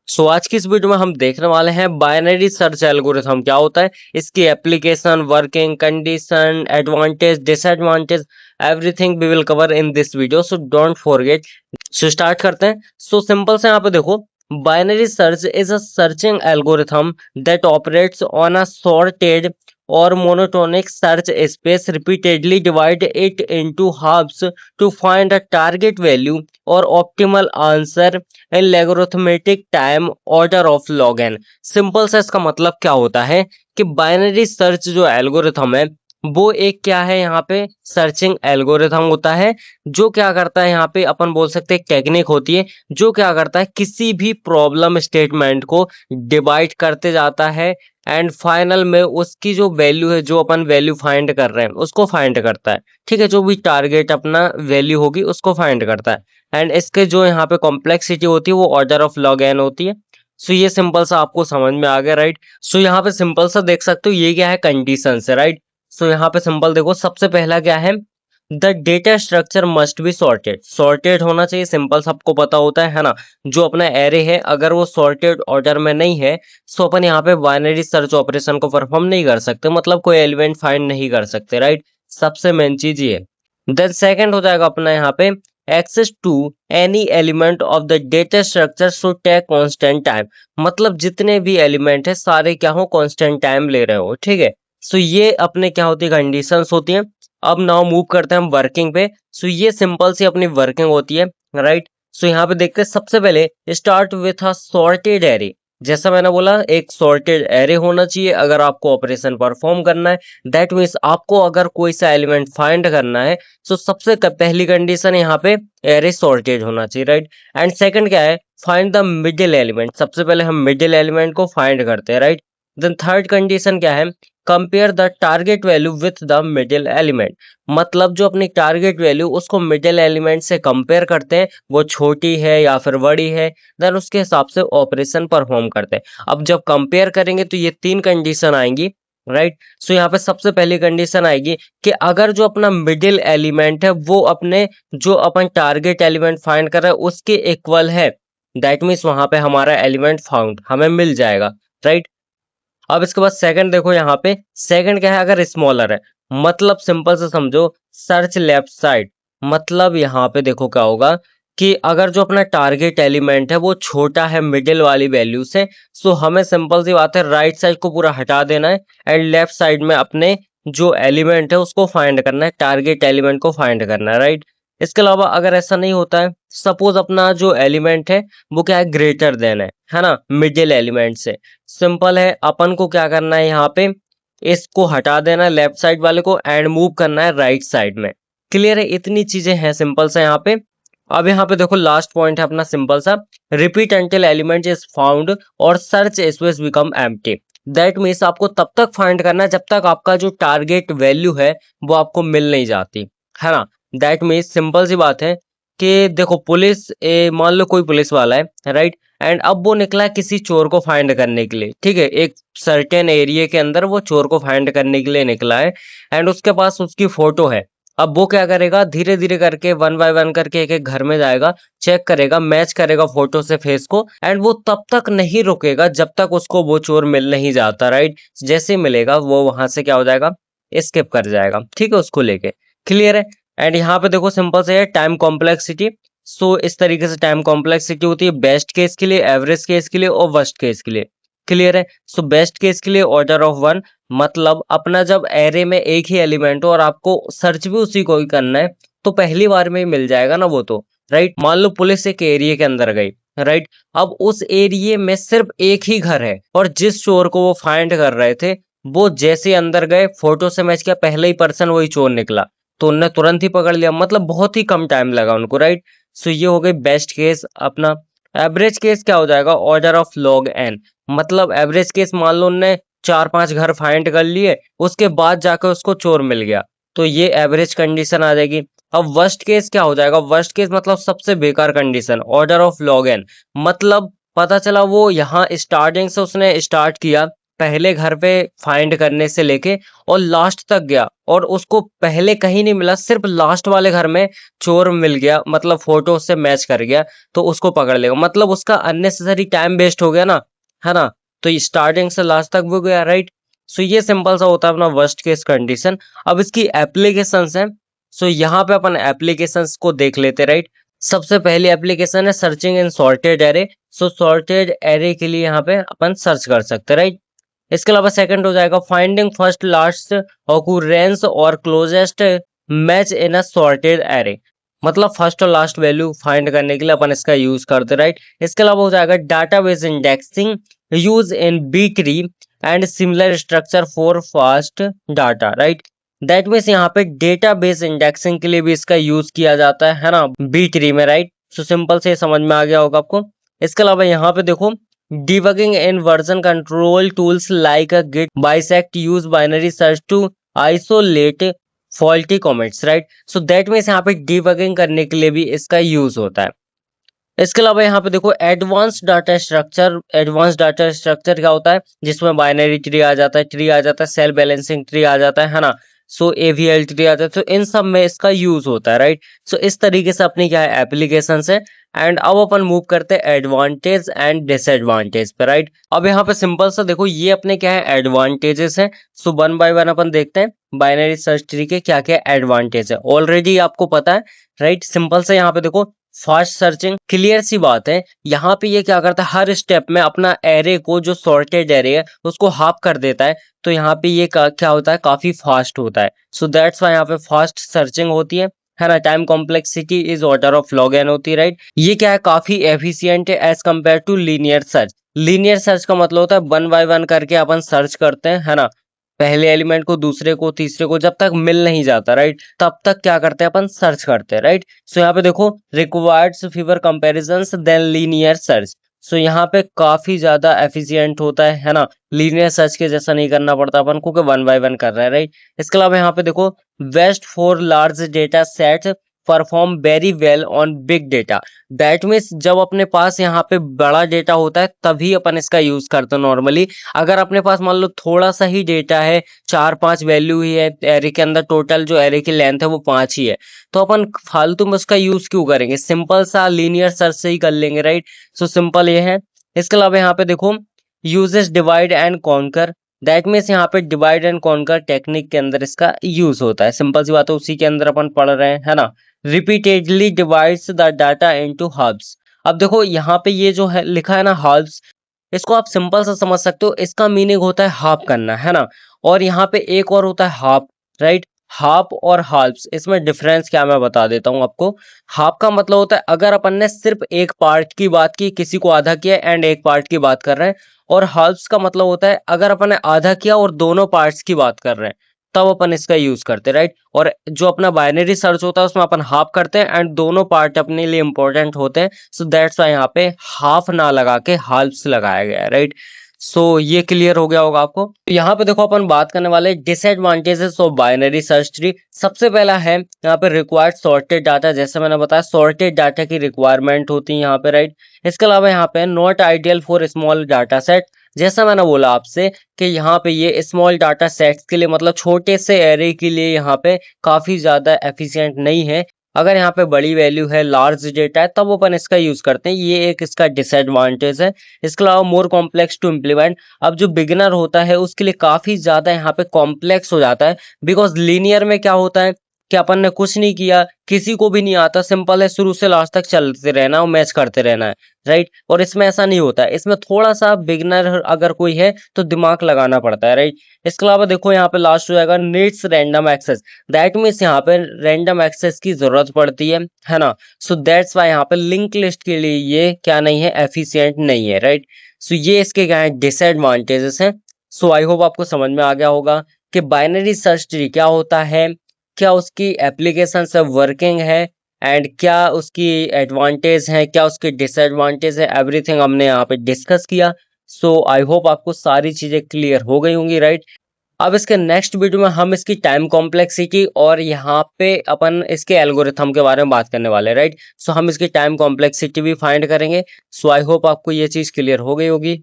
आज की इस वीडियो में हम देखने वाले हैं बाइनरी सर्च एल्गोरिथम क्या होता है, इसकी application, working condition, advantage, disadvantage, everything we will cover in this video, so don't forget. Start करते हैं। सिंपल से यहाँ पे देखो, binary search is a searching algorithm that operates on a sorted or monotonic search space, repeatedly divide it into halves to find a target value or optimal answer in logarithmic time order of log n। Simple से इसका मतलब क्या होता है कि binary search जो algorithm है वो एक क्या है, यहाँ पे सर्चिंग एल्गोरिथम होता है जो क्या करता है, यहाँ पे अपन बोल सकते हैं टेक्निक होती है जो क्या करता है, किसी भी प्रॉब्लम स्टेटमेंट को डिवाइड करते जाता है एंड फाइनल में उसकी जो वैल्यू है, जो अपन वैल्यू फाइंड कर रहे हैं उसको फाइंड करता है। ठीक है, जो भी टारगेट अपना वैल्यू होगी उसको फाइंड करता है एंड इसके जो यहाँ पे कॉम्प्लेक्सिटी होती है वो ऑर्डर ऑफ लॉग एन होती है। ये सिंपल सा आपको समझ में आ गया, राइट। यहाँ पे सिंपल सा देख सकते हो, ये क्या है, कंडीशन है, राइट। यहाँ पे सिंपल देखो, सबसे पहला क्या है, the data structure must be sorted. Sorted होना चाहिए, सिंपल सबको पता होता है ना। जो अपना एरे है अगर वो सॉर्टेड ऑर्डर में नहीं है तो अपन यहाँ पे बाइनरी सर्च ऑपरेशन को परफॉर्म नहीं कर सकते, मतलब कोई एलिमेंट फाइंड नहीं कर सकते, राइट। सबसे मेन चीज ये। देन सेकंड हो जाएगा अपना यहाँ पे, access to any element of the data structure should take constant time. मतलब जितने भी एलिमेंट है सारे क्या हो, कांस्टेंट टाइम ले रहे हो, ठीक है। ये अपने क्या होती है, कंडीशंस होती हैं। अब नाउ मूव करते हैं हम वर्किंग पे। ये सिंपल सी अपनी वर्किंग होती है, राइट। यहाँ पे देखते हैं, सबसे पहले start with a sorted array. जैसा मैंने बोला, एक सॉर्टेड एरे होना चाहिए अगर आपको ऑपरेशन परफॉर्म करना है। दैट मीन्स आपको अगर कोई सा एलिमेंट फाइंड करना है तो सबसे पहली कंडीशन यहाँ पे एरे सॉर्टेड होना चाहिए, राइट। एंड सेकंड क्या है, फाइंड द मिडिल एलिमेंट। सबसे पहले हम मिडिल एलिमेंट को फाइंड करते हैं, राइट। देन थर्ड कंडीशन क्या है, compare the target value with the middle element. मतलब जो अपनी टारगेट वैल्यू उसको मिडिल एलिमेंट से कंपेयर करते हैं, वो छोटी है या फिर बड़ी है, देन उसके हिसाब से ऑपरेशन परफॉर्म करते हैं। अब जब कंपेयर करेंगे तो ये तीन कंडीशन आएंगी, राइट। यहाँ पे सबसे पहली कंडीशन आएगी कि अगर जो अपना मिडिल एलिमेंट है वो अपने जो अपन टारगेट एलिमेंट फाइंड कर रहे हैं उसके इक्वल है, दैट मीन्स वहां पे हमारा एलिमेंट फाउंड हमें मिल जाएगा, राइट। अब इसके बाद सेकंड देखो, यहाँ पे सेकंड क्या है, अगर स्मॉलर है, मतलब सिंपल से समझो, सर्च लेफ्ट साइड। मतलब यहाँ पे देखो क्या होगा कि अगर जो अपना टारगेट एलिमेंट है वो छोटा है मिडिल वाली वैल्यू से, हमें सिंपल सी बात है राइट साइड को पूरा हटा देना है एंड लेफ्ट साइड में अपने जो एलिमेंट है उसको फाइंड करना है, टारगेट एलिमेंट को फाइंड करना है, राइट। इसके अलावा अगर ऐसा नहीं होता है, सपोज अपना जो एलिमेंट है वो क्या है, ग्रेटर देन है ना, मिडिल एलिमेंट से। सिंपल है, अपन को क्या करना है, यहाँ पे इसको हटा देना है लेफ्ट साइड वाले को एंड मूव करना है राइट साइड में। क्लियर है, इतनी चीजें हैं सिंपल सा यहाँ पे। अब यहाँ पे देखो लास्ट पॉइंट है अपना सिंपल सा, repeat until element is found और search space become empty. That means आपको तब तक फाइंड करना है जब तक आपका जो टारगेट वैल्यू है वो आपको मिल नहीं जाती, है ना। दैट मीन्स सिंपल सी बात है कि देखो पुलिस, मान लो कोई पुलिस वाला है, राइट। एंड अब वो निकला है किसी चोर को फाइंड करने के लिए, ठीक है, एक सर्टेन एरिया के अंदर वो चोर को फाइंड करने के लिए निकला है एंड उसके पास उसकी फोटो है। अब वो क्या करेगा, धीरे धीरे करके वन बाय वन करके एक एक घर में जाएगा, चेक करेगा, मैच करेगा फोटो से फेस को एंड वो तब तक नहीं रुकेगा जब तक उसको वो चोर मिल नहीं जाता, राइट। जैसे ही मिलेगा वो वहां से क्या हो जाएगा, स्किप कर जाएगा, ठीक है, उसको लेके। क्लियर है। एंड यहाँ पे देखो सिंपल से है टाइम कॉम्प्लेक्सिटी। इस तरीके से टाइम कॉम्प्लेक्सिटी होती है बेस्ट केस के लिए, एवरेज केस के लिए और वर्स्ट केस के लिए। क्लियर है। बेस्ट केस के लिए ऑर्डर ऑफ वन, मतलब अपना जब एरे में एक ही एलिमेंट हो और आपको सर्च भी उसी को ही करना है तो पहली बार में ही मिल जाएगा ना वो तो, राइट। मान लो पुलिस एक एरिया के अंदर गई, राइट। अब उस एरिया में सिर्फ एक ही घर है और जिस चोर को वो फाइंड कर रहे थे वो जैसे अंदर गए, फोटो से मैच किया, पहले ही पर्सन वही चोर निकला, तो उनने तुरंत ही पकड़ लिया, मतलब बहुत ही कम टाइम लगा उनको, राइट। ये हो गई बेस्ट केस अपना। एवरेज केस क्या हो जाएगा, ऑर्डर ऑफ लॉग एन। मतलब एवरेज केस, मान लो उनने चार पांच घर फाइंड कर लिए, उसके बाद जाकर उसको चोर मिल गया, तो ये एवरेज कंडीशन आ जाएगी। अब वर्स्ट केस क्या हो जाएगा, वर्स्ट केस मतलब सबसे बेकार condition, order of log n. मतलब पता चला वो यहाँ स्टार्टिंग से उसने स्टार्ट किया पहले घर पे फाइंड करने से लेके और लास्ट तक गया और उसको पहले कहीं नहीं मिला, सिर्फ लास्ट वाले घर में चोर मिल गया, मतलब फोटो से मैच कर गया, तो उसको पकड़ लेगा। मतलब उसका अननेसेसरी टाइम वेस्ट हो गया ना, है ना। तो ये स्टार्टिंग से लास्ट तक वो गया, राइट। सो ये सिंपल सा होता है अपना वर्स्ट केस कंडीशन। अब इसकी एप्लीकेशंस हैं। सो यहाँ पे अपन एप्लीकेशंस को देख लेते, राइट। सबसे पहली एप्लीकेशन है सर्चिंग इन सॉर्टेड एरे। सो सॉर्टेड एरे के लिए यहाँ पे अपन सर्च कर सकते हैं, राइट। इसके अलावा सेकंड हो जाएगा फाइंडिंग फर्स्ट लास्ट ऑकुरेंस और क्लोजेस्ट मैच इन अ सॉर्टेड एरे। मतलब फर्स्ट और लास्ट वैल्यू फाइंड करने के लिए अपन इसका यूज करते, राइट। इसके अलावा हो जाएगा database indexing use in B tree and similar structure for fast data, right. That means यहाँ पे डेटाबेस इंडेक्सिंग के लिए भी इसका यूज किया जाता है ना, बी ट्री में, राइट। सो सिंपल से समझ में आ गया होगा आपको। इसके अलावा यहाँ पे देखो debugging in version control tools like a git bisect use binary search to isolate faulty commits, right। so that means यहाँ पे debugging करने के लिए भी इसका यूज होता है। इसके अलावा यहाँ पे देखो advance data structure. Advance data structure क्या होता है, जिसमें बाइनरी ट्री आ जाता है, सेल बैलेंसिंग ट्री आ जाता है ना। सो एवीएल ट्री आ जाता है, तो इन सब में इसका यूज होता है, राइट। सो इस तरीके से अपनी क्या है एप्लीकेशन है। एंड अब अपन मूव करते हैं एडवांटेज एंड डिसएडवांटेज पे, राइट। अब यहाँ पे सिंपल सा देखो ये अपने क्या है एडवांटेजेस हैं। सो वन बाय वन अपन देखते हैं बाइनरी सर्च ट्री के क्या क्या एडवांटेज है, ऑलरेडी आपको पता है, राइट। सिंपल से यहाँ पे देखो फास्ट सर्चिंग, क्लियर सी बात है। यहाँ पे ये क्या करता है, हर स्टेप में अपना एरे को, जो सॉर्टेड एरे है उसको हाफ कर देता है। तो यहाँ पे ये क्या होता है, काफी फास्ट होता है। सो दैट्स वाई यहाँ पे फास्ट सर्चिंग होती है ना। Time complexity is order of log n होती है, राइट। ये क्या है, काफी एफिशिएंट है as compare to linear search. Linear search का मतलब होता है वन बाय वन करके अपन सर्च करते हैं, है ना। पहले एलिमेंट को, दूसरे को, तीसरे को, जब तक मिल नहीं जाता, राइट, तब तक क्या करते हैं अपन सर्च करते हैं, राइट। सो यहाँ पे देखो requires fewer comparisons than linear search. So यहाँ पे काफी ज्यादा एफिशिएंट होता है ना। लीनियर सर्च के जैसा नहीं करना पड़ता अपन को कि वन बाय वन कर रहा है, राइट। इसके अलावा यहाँ पे देखो best for large data set perform very well on big data. That means जब अपने पास यहाँ पे बड़ा डेटा होता है तभी अपन इसका यूज करते हैं नॉर्मली। अगर अपने पास मान लो थोड़ा सा ही डेटा है, 4-5 वैल्यू ही है एरे के अंदर, टोटल जो एरे की लेंथ है वो 5 ही है, तो अपन फालतू में उसका यूज क्यों करेंगे, सिंपल सा लीनियर सर्च से ही कर लेंगे, राइट। सो सिंपल ये है। इसके अलावा यहाँ पे देखो uses divide and conquer. That means यहाँ पे डिवाइड एंड कॉन्कर टेक्निक के अंदर इसका यूज होता है। सिंपल सी बात है, उसी के अंदर अपन पढ़ रहे हैं, है ना। Repeatedly divides the data into halves. अब देखो यहाँ पे ये जो है लिखा है ना हब्स, इसको आप सिंपल सा समझ सकते हो, इसका मीनिंग होता है हाफ करना, है ना। और यहाँ पे एक और होता है हाफ, राइट। हाफ और हाल्फ्स, इसमें डिफरेंस क्या मैं बता देता हूँ आपको। हाफ का मतलब होता है अगर अपन ने सिर्फ एक पार्ट की बात की, किसी को आधा किया एंड एक पार्ट की बात कर रहे हैं। और हाल्फ्स का मतलब होता है अगर अपन ने आधा किया और दोनों पार्ट्स की बात कर रहे हैं, तब अपन इसका यूज करते हैं, राइट। और जो अपना बाइनरी सर्च होता है उसमें अपन हाफ करते हैं एंड दोनों पार्ट अपने लिए इंपॉर्टेंट होते हैं। सो दैट्स वाई यहाँ पे हाफ ना लगा के हाल्फ्स लगाया गया है, राइट। सो ये क्लियर हो गया होगा आपको। यहाँ पे देखो अपन बात करने वाले disadvantages of binary search tree. सबसे पहला है यहाँ पे रिक्वायर्ड सॉर्टेड डाटा। जैसे मैंने बताया सॉर्टेड डाटा की रिक्वायरमेंट होती है यहाँ पे, राइट। इसके अलावा यहाँ पे not ideal for small data set. जैसा मैंने बोला आपसे कि यहाँ पे ये स्मॉल डाटा सेट्स के लिए, मतलब छोटे से एरे के लिए यहाँ पे काफी ज्यादा एफिशिएंट नहीं है। अगर यहाँ पे बड़ी वैल्यू है, लार्ज डेटा है, तब अपन इसका यूज करते हैं। ये एक इसका डिसएडवांटेज है। इसके अलावा मोर कॉम्प्लेक्स टू इम्प्लीमेंट। अब जो बिगिनर होता है उसके लिए काफी ज्यादा यहाँ पे कॉम्प्लेक्स हो जाता है। बिकॉज लीनियर में क्या होता है कि अपन ने कुछ नहीं किया, किसी को भी नहीं आता, सिंपल है शुरू से लास्ट तक चलते रहना और मैच करते रहना है, राइट। और इसमें ऐसा नहीं होता है, इसमें थोड़ा सा बिगिनर अगर कोई है तो दिमाग लगाना पड़ता है, राइट। इसके अलावा देखो यहाँ पे लास्ट हो जाएगा needs random access. That means यहाँ पे रैंडम एक्सेस की जरूरत पड़ती है ना। सो दैट्स वाई यहाँ पे लिंक लिस्ट के लिए ये क्या नहीं है, एफिशिएंट नहीं है, राइट। सो ये इसके क्या है डिसएडवांटेजेस हैं। सो आई होप आपको समझ में आ गया होगा कि बाइनरी सर्च ट्री क्या होता है, क्या उसकी एप्लीकेशन सब वर्किंग है, एंड क्या उसकी एडवांटेज है, क्या उसकी डिसएडवांटेज है, एवरीथिंग हमने यहाँ पे डिस्कस किया। सो आई होप आपको सारी चीजें क्लियर हो गई होंगी, राइट। अब इसके नेक्स्ट वीडियो में हम इसकी टाइम कॉम्प्लेक्सिटी और यहाँ पे अपन इसके एल्गोरिथम के बारे में बात करने वाले हैं, राइट। सो हम इसकी टाइम कॉम्प्लेक्सिटी भी फाइंड करेंगे। सो आई होप आपको ये चीज क्लियर हो गई होगी।